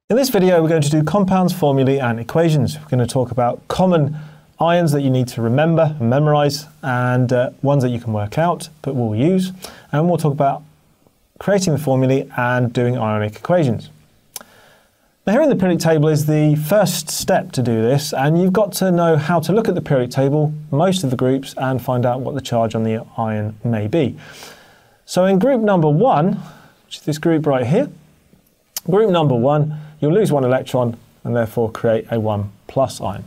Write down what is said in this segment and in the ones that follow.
In this video, we're going to do compounds, formulae, and equations. We're going to talk about common ions that you need to remember and memorize, and ones that you can work out but will use. And we'll talk about creating the formulae and doing ionic equations. Now, here in the periodic table is the first step to do this, and you've got to know how to look at the periodic table, most of the groups, and find out what the charge on the ion may be. So in group number 1, which is this group right here, group number 1, you'll lose 1 electron and therefore create a 1 plus ion.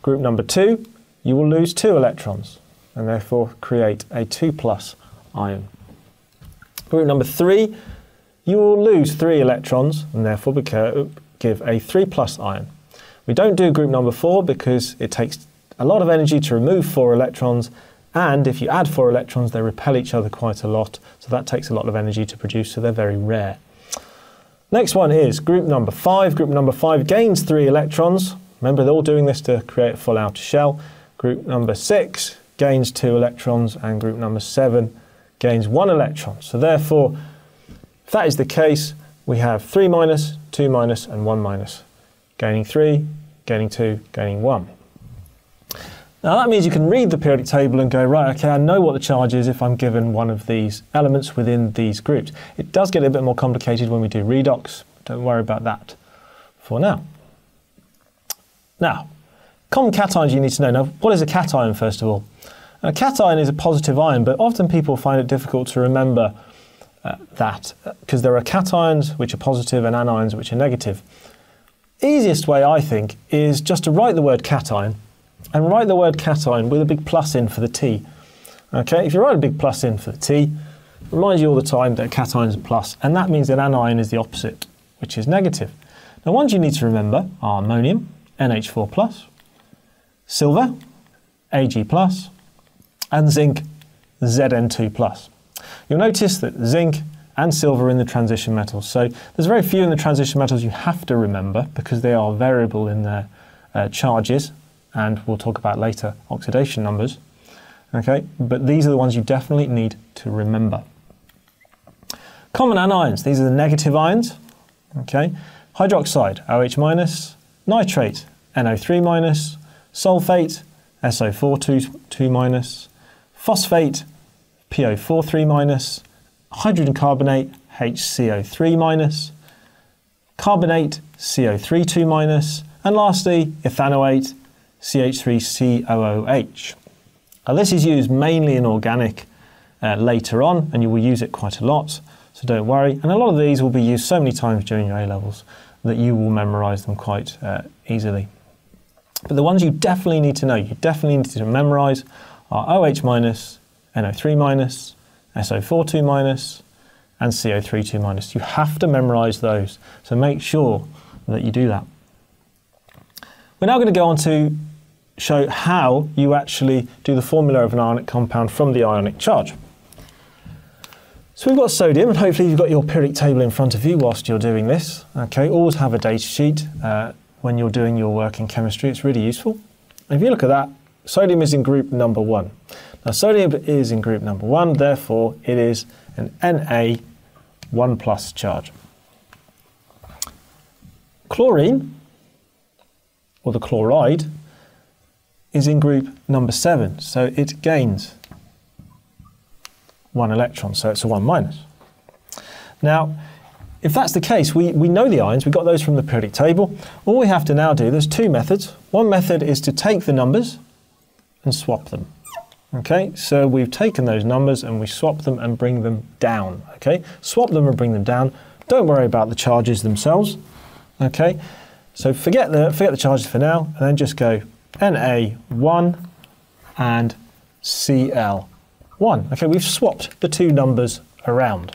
Group number 2, you will lose 2 electrons and therefore create a 2 plus ion. Group number 3, you will lose 3 electrons and therefore give a 3 plus ion. We don't do group number 4 because it takes a lot of energy to remove 4 electrons, and if you add 4 electrons they repel each other quite a lot, so that takes a lot of energy to produce, so they're very rare. Next one is group number 5. Group number 5 gains 3 electrons. Remember, they're all doing this to create a full outer shell. Group number 6 gains 2 electrons, and group number 7 gains 1 electron. So therefore, if that is the case, we have 3 minus, 2 minus, and 1 minus. Gaining 3, gaining 2, gaining 1. Now that means you can read the periodic table and go, right, okay, I know what the charge is if I'm given one of these elements within these groups. It does get a bit more complicated when we do redox. Don't worry about that for now. Now, common cations you need to know. Now, what is a cation, first of all? A cation is a positive ion, but often people find it difficult to remember that because there are cations which are positive and anions which are negative. Easiest way, I think, is just to write the word cation and write the word cation with a big plus in for the T. Okay, if you write a big plus in for the T, it reminds you all the time that a cation is a plus, and that means that anion is the opposite, which is negative. Now, ones you need to remember are ammonium, NH4+, silver, Ag+, and zinc, Zn2+. You'll notice that zinc and silver are in the transition metals. So there's very few in the transition metals you have to remember because they are variable in their charges, and we'll talk about later oxidation numbers. Okay, but these are the ones you definitely need to remember. Common anions, these are the negative ions. Okay, hydroxide, OH-, nitrate, NO3-, sulfate, SO4 phosphate, PO4 hydrogen carbonate, HCO3 carbonate, CO3 and lastly ethanoate, CH3COOH. Now, this is used mainly in organic later on, and you will use it quite a lot, so don't worry. And a lot of these will be used so many times during your A-levels that you will memorise them quite easily. But the ones you definitely need to know, you definitely need to memorise are OH-, NO3-, SO4 and CO3 You have to memorise those, so make sure that you do that. We're now going to go on to show how you actually do the formula of an ionic compound from the ionic charge. So we've got sodium, and hopefully you've got your periodic table in front of you whilst you're doing this. Okay, always have a data sheet when you're doing your work in chemistry. It's really useful. And if you look at that, sodium is in group number 1. Now sodium is in group number 1, therefore it is an Na1+ charge. Chlorine, or the chloride, is in group number 7, so it gains 1 electron, so it's a 1-. Now, if that's the case, we know the ions, we got those from the periodic table. All we have to now do, there's 2 methods. One method is to take the numbers and swap them. Okay, so we've taken those numbers and we swap them and bring them down. Okay, swap them and bring them down. Don't worry about the charges themselves. Okay, so forget the charges for now, and then just go Na1 and Cl1. Okay, we've swapped the 2 numbers around.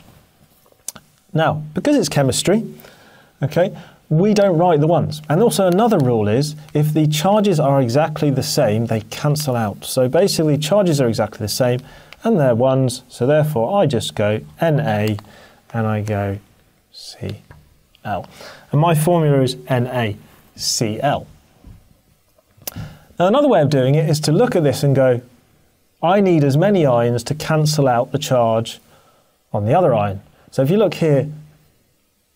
Now, because it's chemistry, okay, we don't write the ones. And also another rule is, if the charges are exactly the same, they cancel out. So basically, charges are exactly the same, and they're 1s, so therefore I just go Na and I go Cl. And my formula is NaCl. Now another way of doing it is to look at this and go, I need as many ions to cancel out the charge on the other ion. So if you look here,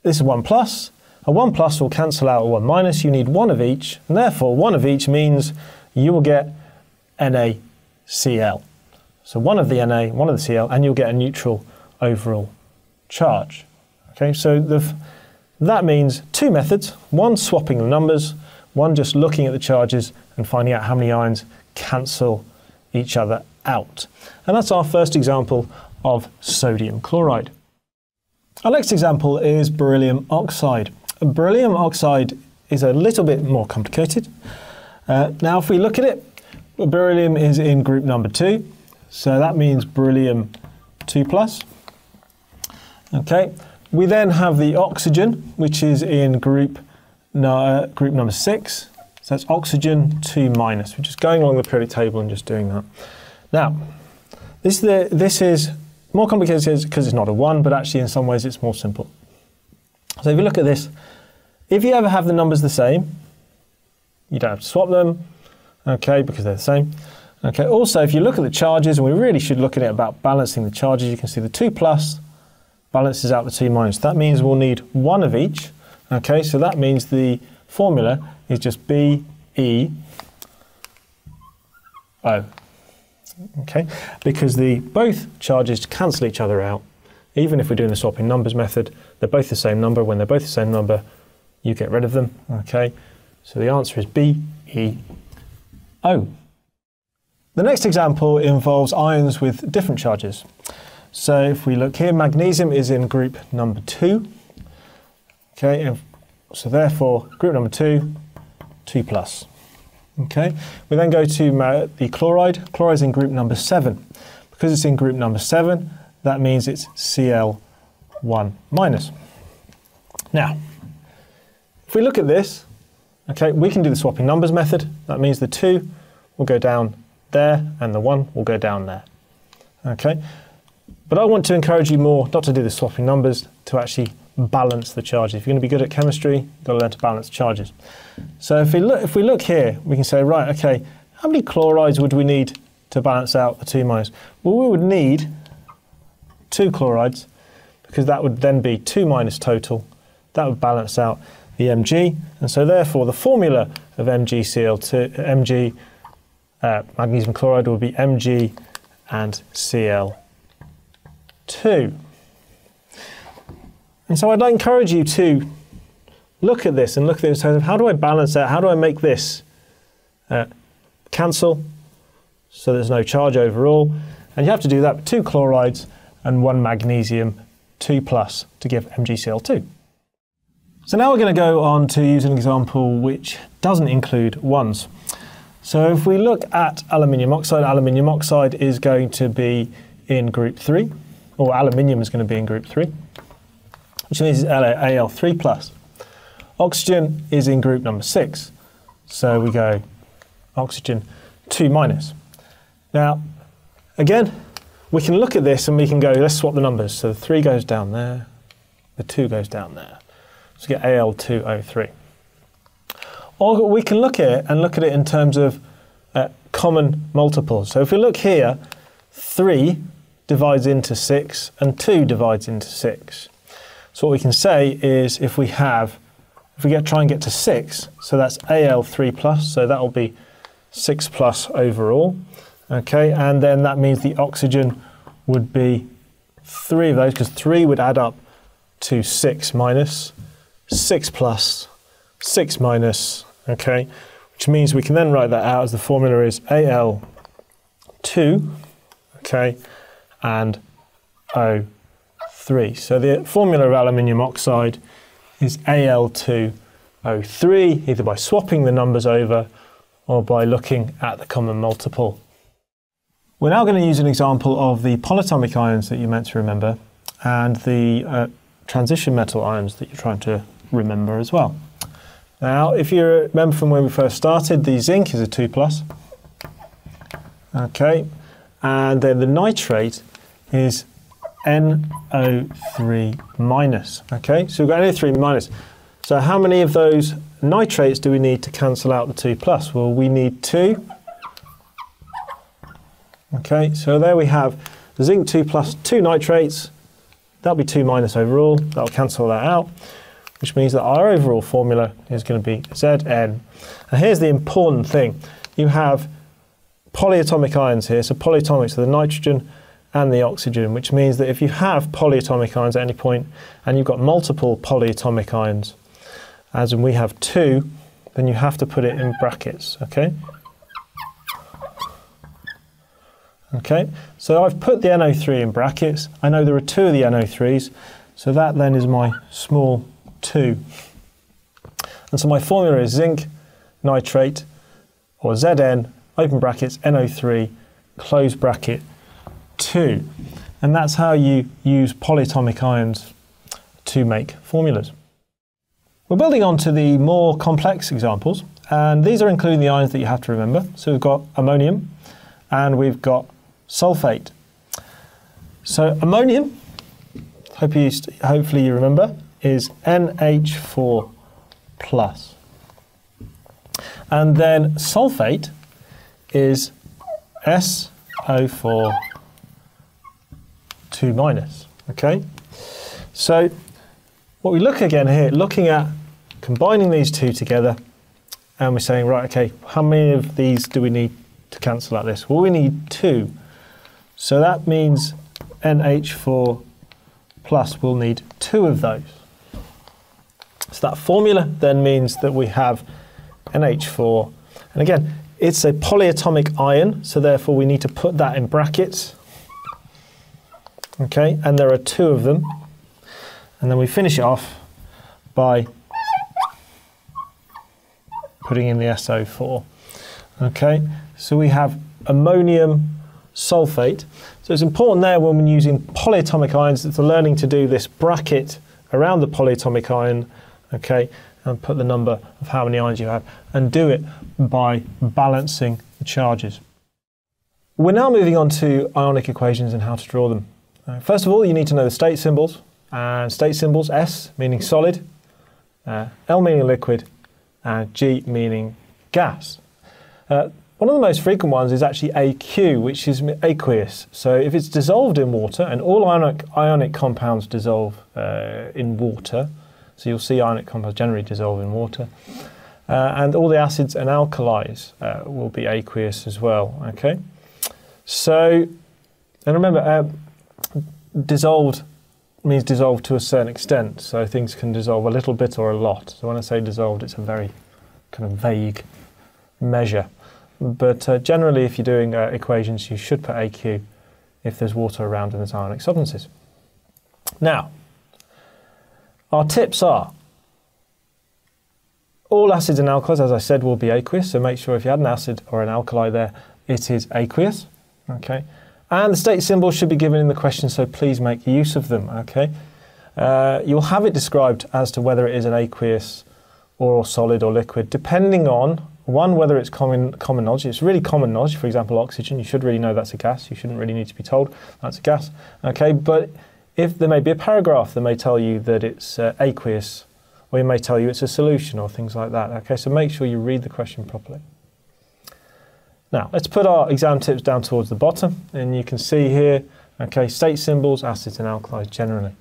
this is 1+, A 1 plus will cancel out a 1 minus. You need one of each, and therefore one of each means you will get NaCl. So one of the Na, one of the Cl, and you'll get a neutral overall charge. Okay, so that means two methods, one swapping the numbers, one just looking at the charges and finding out how many ions cancel each other out. And that's our first example of sodium chloride. Our next example is beryllium oxide. Beryllium oxide is a little bit more complicated. Now if we look at it, beryllium is in group number 2, so that means beryllium 2 plus. Okay, we then have the oxygen, which is in group number 6, so that's oxygen 2 minus. We're just going along the periodic table and just doing that. Now, this is more complicated because it's not a 1, but actually in some ways it's more simple. So if you look at this, if you ever have the numbers the same, you don't have to swap them, okay, because they're the same. Okay, also if you look at the charges, and we really should look at it about balancing the charges, you can see the 2 plus balances out the 2 minus. That means we'll need one of each. Okay, so that means the formula is just BeO. Okay, because both charges cancel each other out. Even if we're doing the swapping numbers method, they're both the same number. When they're both the same number, you get rid of them. Okay, so the answer is BeO. The next example involves ions with different charges. So if we look here, magnesium is in group number 2. Okay, so therefore group number 2, 2 plus. Okay, we then go to the chloride. Chloride is in group number 7. Because it's in group number 7, that means it's Cl1 minus. Now, if we look at this, okay, we can do the swapping numbers method. That means the 2 will go down there and the 1 will go down there. Okay, but I want to encourage you more not to do the swapping numbers, to actually balance the charges. If you're going to be good at chemistry, you've got to learn to balance charges. So if we look here, we can say, right, okay, how many chlorides would we need to balance out the 2 minus? Well, we would need 2 chlorides, because that would then be 2 minus total. That would balance out the Mg, and so therefore the formula of MgCl2, magnesium chloride will be Mg and Cl2. And so I'd encourage you to look at this and look at it in terms of how do I balance that? How do I make this cancel so there's no charge overall? And you have to do that with 2 chlorides and 1 magnesium 2 plus to give MgCl2. So now we're going to go on to use an example which doesn't include 1s. So if we look at aluminium oxide is going to be in group 3, or aluminium is going to be in group 3, which means it's Al3 plus. Oxygen is in group number 6, so we go oxygen 2 minus. Now, again, we can look at this and we can go, let's swap the numbers. So the 3 goes down there, the 2 goes down there. So we get Al2O3. Or we can look at it and look at it in terms of common multiples. So if we look here, 3 divides into 6 and 2 divides into 6. So what we can say is if we try and get to 6, so that's Al3 plus, so that will be 6 plus overall. Okay, and then that means the oxygen would be 3 of those, because 3 would add up to 6 minus, 6 plus, 6 minus, okay, which means we can then write that out as the formula is Al2, okay, and O3. So the formula of aluminium oxide is Al2O3, either by swapping the numbers over or by looking at the common multiple. We're now going to use an example of the polyatomic ions that you're meant to remember and the transition metal ions that you're trying to remember as well. Now, if you remember from when we first started, the zinc is a 2 plus. Okay, and then the nitrate is NO3 minus. Okay, so we've got NO3 minus. So how many of those nitrates do we need to cancel out the 2 plus? Well, we need 2. Okay, so there we have the zinc 2 plus 2 nitrates. That'll be 2 minus overall. That'll cancel that out. which means that our overall formula is going to be Zn. And here's the important thing. You have polyatomic ions here, so polyatomics are the nitrogen and the oxygen, which means that if you have polyatomic ions at any point and you've got multiple polyatomic ions, as in we have 2, then you have to put it in brackets, okay? Okay, so I've put the NO3 in brackets. I know there are 2 of the NO3s, so that then is my small 2. And so my formula is zinc nitrate, or Zn, open brackets, NO3, close bracket, 2. And that's how you use polyatomic ions to make formulas. We're building on to the more complex examples, and these are including the ions that you have to remember. So we've got ammonium, and we've got sulfate. So ammonium, hopefully you remember, is NH4+. And then sulfate is SO4 2-. Okay? So what we look again here, looking at combining these 2 together, and we're saying, right, okay, how many of these do we need to cancel out this? Well, we need 2. So that means NH4+ will need 2 of those. So that formula then means that we have NH4. And again, it's a polyatomic ion, so therefore we need to put that in brackets. Okay, and there are 2 of them. And then we finish it off by putting in the SO4. Okay, so we have ammonium sulfate. So it's important there when we're using polyatomic ions that they're learning to do this bracket around the polyatomic ion, okay, and put the number of how many ions you have, and do it by balancing the charges. We're now moving on to ionic equations and how to draw them. First of all, you need to know the state symbols, and state symbols, S meaning solid, L meaning liquid, and G meaning gas. One of the most frequent ones is actually AQ, which is aqueous. So if it's dissolved in water, and all ionic compounds dissolve in water, so you'll see ionic compounds generally dissolve in water, and all the acids and alkalis will be aqueous as well. Okay, so and remember, dissolved means dissolved to a certain extent. So things can dissolve a little bit or a lot. So when I say dissolved, it's a very kind of vague measure. But generally, if you're doing equations, you should put AQ if there's water around and there's ionic substances. Now, our tips are, all acids and alkalis, as I said, will be aqueous, so make sure if you had an acid or an alkali there, it is aqueous. Okay, and the state symbols should be given in the question, so please make use of them. Okay, you'll have it described as to whether it is an aqueous or solid or liquid, depending on whether it's common knowledge. It's really common knowledge. For example, oxygen, you should really know that's a gas. You shouldn't really need to be told that's a gas. Okay, but if there may be a paragraph that may tell you that it's aqueous, or it may tell you it's a solution or things like that. Okay, so make sure you read the question properly. Now, let's put our exam tips down towards the bottom, and you can see here, okay, state symbols, acids and alkalis generally.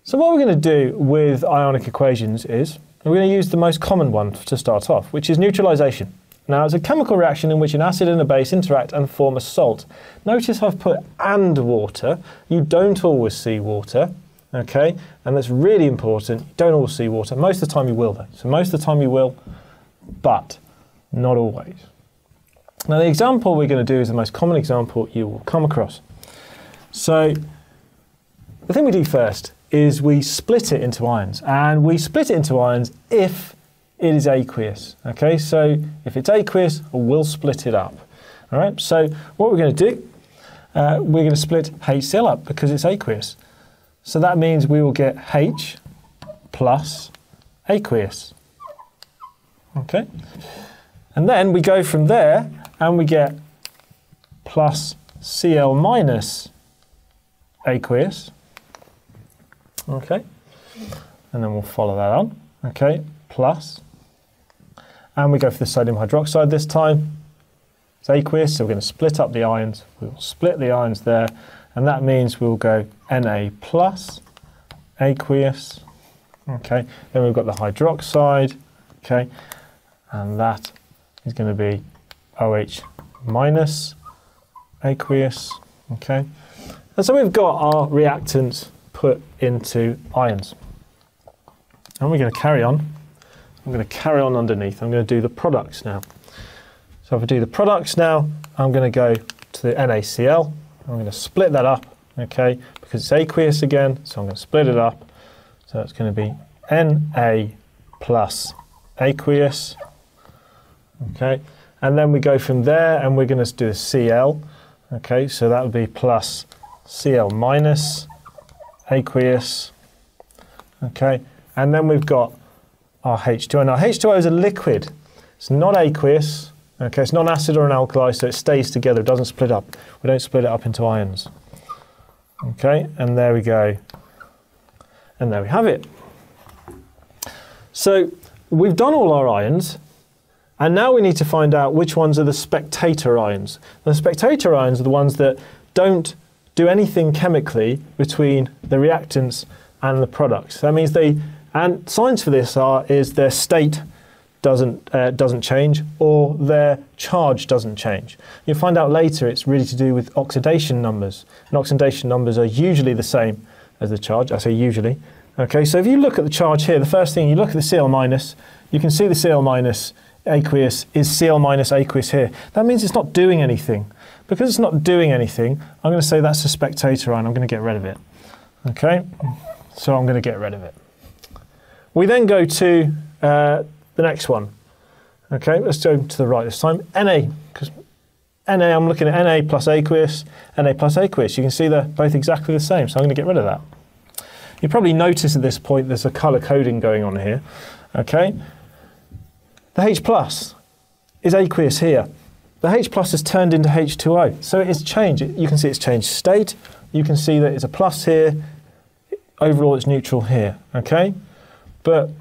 So what we're going to do with ionic equations is, we're going to use the most common one to start off, which is neutralization. Now, it's a chemical reaction in which an acid and a base interact and form a salt. Notice I've put and water. You don't always see water, okay? And that's really important. You don't always see water. Most of the time you will, though. So most of the time you will, but not always. Now, the example we're going to do is the most common example you will come across. So the thing we do first is we split it into ions, and we split it into ions if it is aqueous. Okay, so if it's aqueous, we'll split it up. All right, so what we're going to do, we're going to split HCl up because it's aqueous. So that means we will get H plus aqueous. Okay, and then we go from there and we get plus Cl minus aqueous. Okay, and then we'll follow that on. Okay, plus, and we go for the sodium hydroxide this time. It's aqueous, so we're going to split up the ions. We'll split the ions there, and that means we'll go Na plus aqueous. Okay, then we've got the hydroxide, okay, and that is going to be OH minus aqueous, okay. And so we've got our reactants put into ions. And we're going to carry on. I'm going to carry on underneath. I'm going to do the products now. So if I do the products now, I'm going to go to the NaCl. I'm going to split that up, okay, because it's aqueous again, so I'm going to split it up. So it's going to be Na plus aqueous, okay, and then we go from there and we're going to do the Cl, okay, so that would be plus Cl minus aqueous, okay, and then we've got our H2O. Now H2O is a liquid, it's not aqueous, okay, it's not an acid or an alkali, so it stays together, it doesn't split up. We don't split it up into ions. Okay, and there we go. And there we have it. So we've done all our ions, and now we need to find out which ones are the spectator ions. The spectator ions are the ones that don't do anything chemically between the reactants and the products. That means and signs for this is their state doesn't change, or their charge doesn't change. You'll find out later it's really to do with oxidation numbers, and oxidation numbers are usually the same as the charge. I say usually. Okay, so if you look at the charge here, the first thing you look at the Cl minus, you can see the Cl minus aqueous is Cl minus aqueous here. That means it's not doing anything. Because it's not doing anything, I'm going to say that's a spectator ion. I'm going to get rid of it. Okay, so I'm going to get rid of it. We then go to the next one. Okay, let's go to the right this time. Na, because Na, I'm looking at Na plus aqueous, Na plus aqueous. You can see they're both exactly the same, so I'm going to get rid of that. You probably notice at this point there's a colour coding going on here. Okay, the H plus is aqueous here. The H plus has turned into H2O, so it's changed. You can see it's changed state. You can see that it's a plus here. Overall, it's neutral here. Okay, but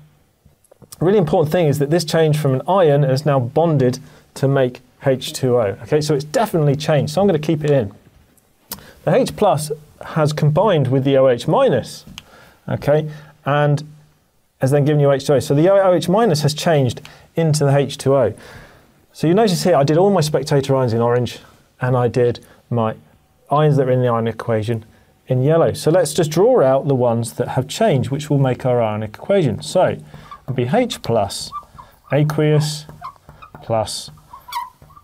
a really important thing is that this change from an ion is now bonded to make H2O. Okay, so it's definitely changed, so I'm going to keep it in. The H plus has combined with the OH minus, okay, and has then given you H2O. So the OH minus has changed into the H2O. So you notice here I did all my spectator ions in orange, and I did my ions that are in the ionic equation in yellow. So let's just draw out the ones that have changed, which will make our ionic equation. So it'll be H plus aqueous plus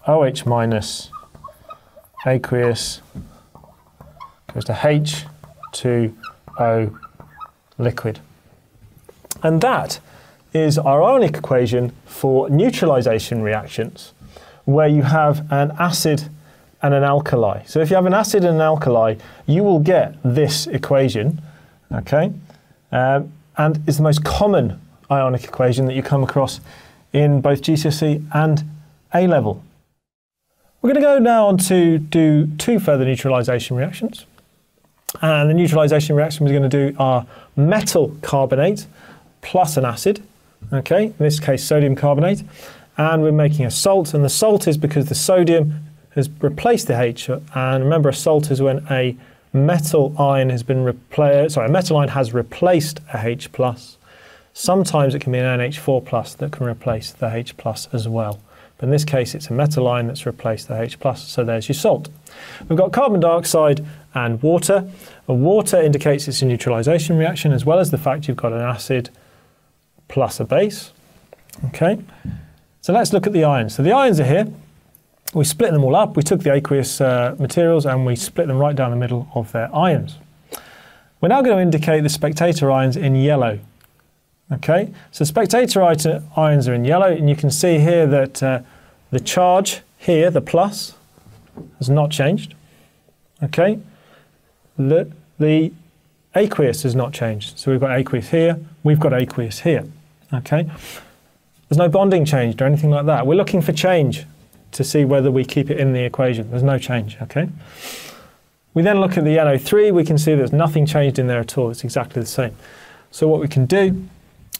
OH minus aqueous goes to H2O liquid. And that is our ionic equation for neutralization reactions, where you have an acid and an alkali. So if you have an acid and an alkali, you will get this equation, okay? And it's the most common ionic equation that you come across in both GCSE and A-level. We're going to go now on to do two further neutralization reactions. And the neutralization reaction we're going to do are metal carbonate plus an acid, okay, in this case sodium carbonate, and we're making a salt, and the salt is because the sodium has replaced the H, and remember a salt is when a metal ion has been replaced, a metal ion has replaced a H plus. Sometimes it can be an NH4 plus that can replace the H plus as well. But in this case, it's a metal ion that's replaced the H plus, so there's your salt. We've got carbon dioxide and water. Water indicates it's a neutralization reaction, as well as the fact you've got an acid plus a base. Okay, so let's look at the ions. So the ions are here. We split them all up. We took the aqueous materials and we split them right down the middle of their ions. We're now going to indicate the spectator ions in yellow. Okay, so spectator ions are in yellow, and you can see here that the charge here, the plus, has not changed. Okay, the aqueous has not changed. So we've got aqueous here, we've got aqueous here. Okay, there's no bonding changed or anything like that. We're looking for change to see whether we keep it in the equation. There's no change. Okay. We then look at the NO3. We can see there's nothing changed in there at all. It's exactly the same. So what we can do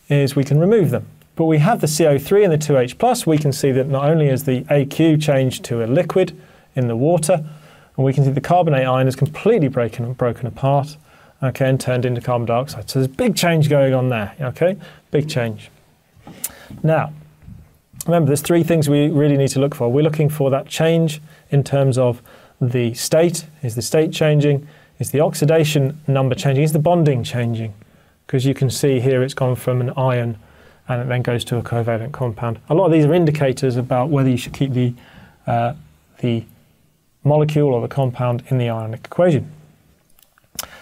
is we can remove them. But we have the CO3 and the 2H+. We can see that not only is the AQ changed to a liquid in the water, and we can see the carbonate ion is completely broken apart, okay, and turned into carbon dioxide. So there's a big change going on there, okay? Big change. Now, remember, there's three things we really need to look for. We're looking for that change in terms of the state. Is the state changing? Is the oxidation number changing? Is the bonding changing? Because you can see here it's gone from an ion and it then goes to a covalent compound. A lot of these are indicators about whether you should keep the molecule or the compound in the ionic equation.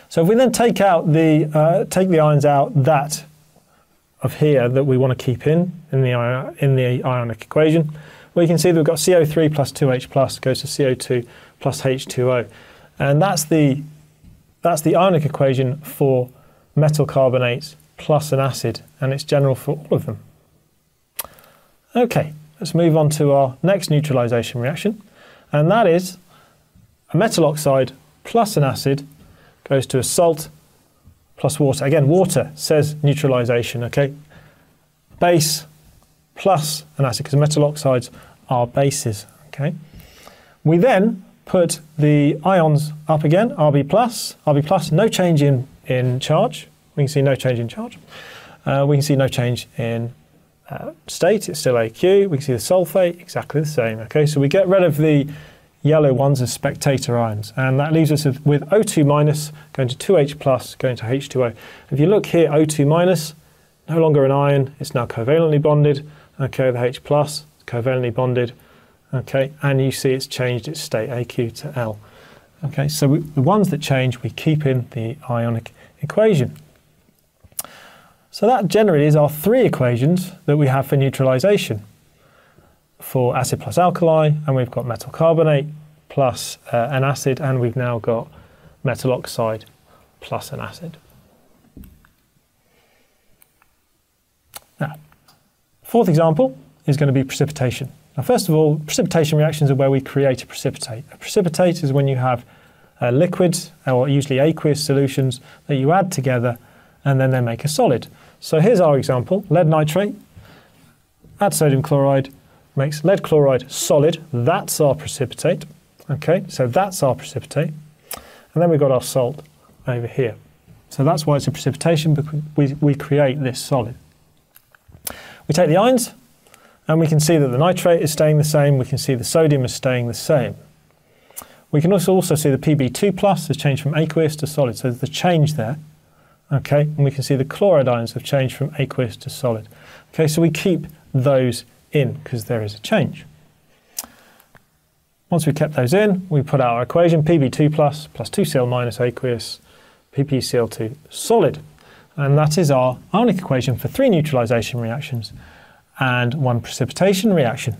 So if we then take out the ions out that of here that we want to keep in the ionic equation, we can see that we've got CO3 plus 2H plus goes to CO2 plus H2O, and that's the ionic equation for metal carbonates plus an acid, and it's general for all of them. Okay, let's move on to our next neutralization reaction, and that is a metal oxide plus an acid goes to a salt plus water. Again, water says neutralization, okay? Base plus an acid, because metal oxides are bases, okay? We then put the ions up again, Rb plus, no change in charge. We can see no change in charge. We can see no change in state, it's still AQ. We can see the sulfate, exactly the same, okay? So we get rid of the yellow ones as spectator ions, and that leaves us with O2 minus going to 2H plus going to H2O. If you look here, O2 minus, no longer an ion, it's now covalently bonded, okay, the H plus, covalently bonded, okay, and you see it's changed its state, AQ to L. Okay, so the ones that change, we keep in the ionic equation. So that generally is our three equations that we have for neutralization. For acid plus alkali, and we've got metal carbonate plus an acid, and we've now got metal oxide plus an acid. Now, fourth example is going to be precipitation. Now, first of all, precipitation reactions are where we create a precipitate. A precipitate is when you have liquids, or usually aqueous solutions, that you add together and then they make a solid. So here's our example, lead nitrate, add sodium chloride, makes lead chloride solid. That's our precipitate. Okay, so that's our precipitate. And then we've got our salt over here. So that's why it's a precipitation, because we create this solid. We take the ions, and we can see that the nitrate is staying the same. We can see the sodium is staying the same. We can also see the Pb2 plus has changed from aqueous to solid. So there's the change there. Okay, and we can see the chloride ions have changed from aqueous to solid. Okay, so we keep those in because there is a change. Once we've kept those in, we put out our equation, Pb2 plus 2Cl minus aqueous, PpCl2 solid. And that is our ionic equation for three neutralization reactions and one precipitation reaction.